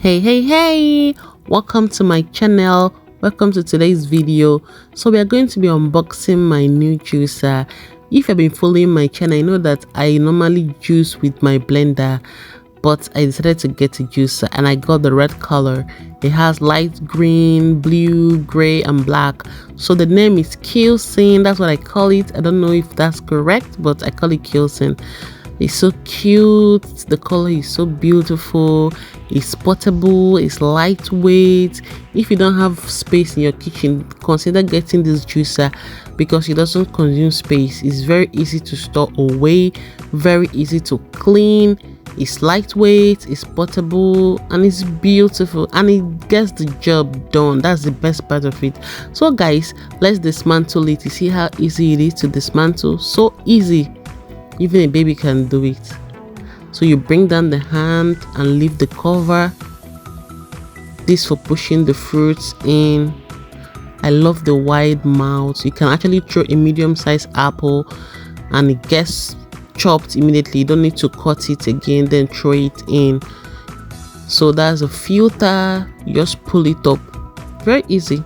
Hey, welcome to my channel. Welcome to today's video. So we are going to be unboxing my new juicer. If you've been following my channel, you know that I normally juice with my blender, but I decided to get a juicer and I got the red color. It has light green, blue, gray and black. So the name is Kilsin. That's what I call it. I don't know if that's correct, but I call it Kilsin. It's so cute. The color is so beautiful. It's portable. It's lightweight. If you don't have space in your kitchen, consider getting this juicer because it doesn't consume space. It's very easy to store away, very easy to clean. It's lightweight, it's portable, and it's beautiful, and it gets the job done. That's the best part of it. So guys, let's dismantle it. You see how easy it is to dismantle? So easy. Even a baby can do it. So you bring down the hand and leave the cover. This for pushing the fruits in. I love the wide mouth. You can actually throw a medium-sized apple and it gets chopped immediately. You don't need to cut it again, then throw it in. So that's a filter. You just pull it up. Very easy.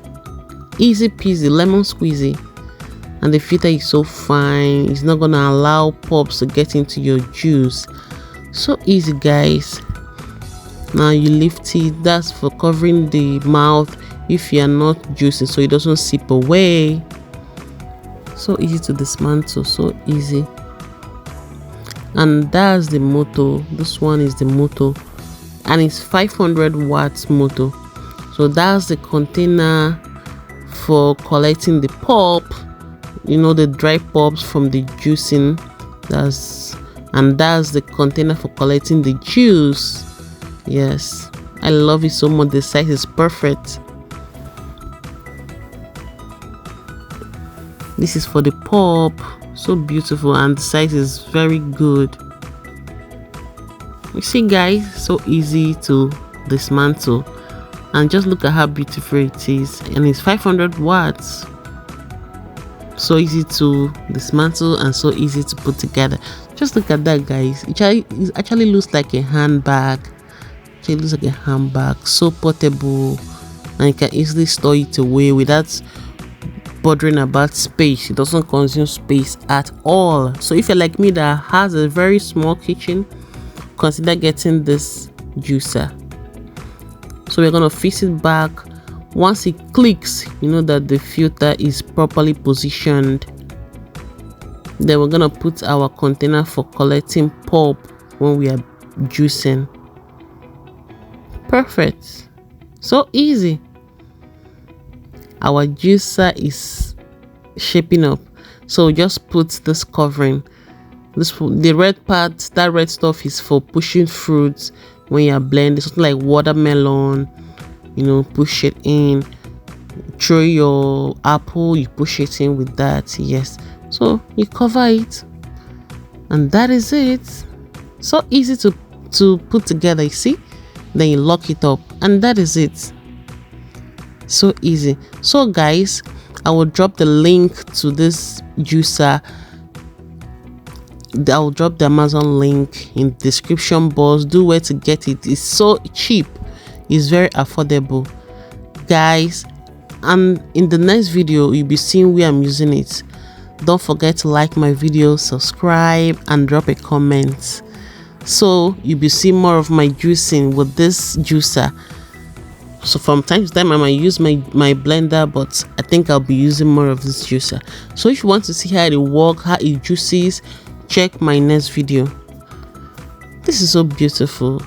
Easy peasy, lemon squeezy. And the filter is so fine, it's not gonna allow pops to get into your juice. So easy guys. Now you lift it. That's for covering the mouth if you are not juicing, so it doesn't seep away. So easy to dismantle, so easy. And that's the motor. This one is the motor, and it's 500 watts motor. So that's the container for collecting the pulp, you know, the dry pulps from the juicing. That's the container for collecting the juice. Yes, I love it so much. The size is perfect. This is for the pulp. So beautiful, and the size is very good. You see guys, so easy to dismantle, and just look at how beautiful it is. And it's 500 watts. So easy to dismantle and so easy to put together. Just look at that guys. It actually looks like a handbag. So portable, and you can easily store it away without bothering about space. It doesn't consume space at all. So if you're like me that has a very small kitchen, consider getting this juicer. So we're gonna fix it back. Once it clicks, you know that the filter is properly positioned. Then we're gonna put our container for collecting pulp when we are juicing. Perfect. So easy. Our juicer is shaping up. So just put this covering. The red part, that red stuff is for pushing fruits when you are blending. Something like watermelon, you know, push it in. Throw your apple, you push it in with that. Yes, so you cover it, and that is it. So easy to put together, you see. Then you lock it up, and that is it. So easy. So guys, I will drop the link to this juicer. I will drop the Amazon link in the description box. Do where to get it. It's so cheap. It's very affordable guys, and in the next video you'll be seeing where I'm using it. Don't forget to like my video, subscribe and drop a comment, so you'll be seeing more of my juicing with this juicer. So from time to time I might use my blender, but I think I'll be using more of this juicer. So if you want to see how it works, how it juices, check my next video. This is so beautiful.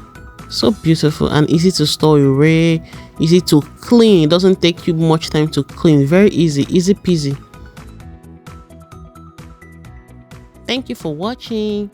So beautiful and easy to store away, easy to clean. It doesn't take you much time to clean. Very easy peasy. Thank you for watching.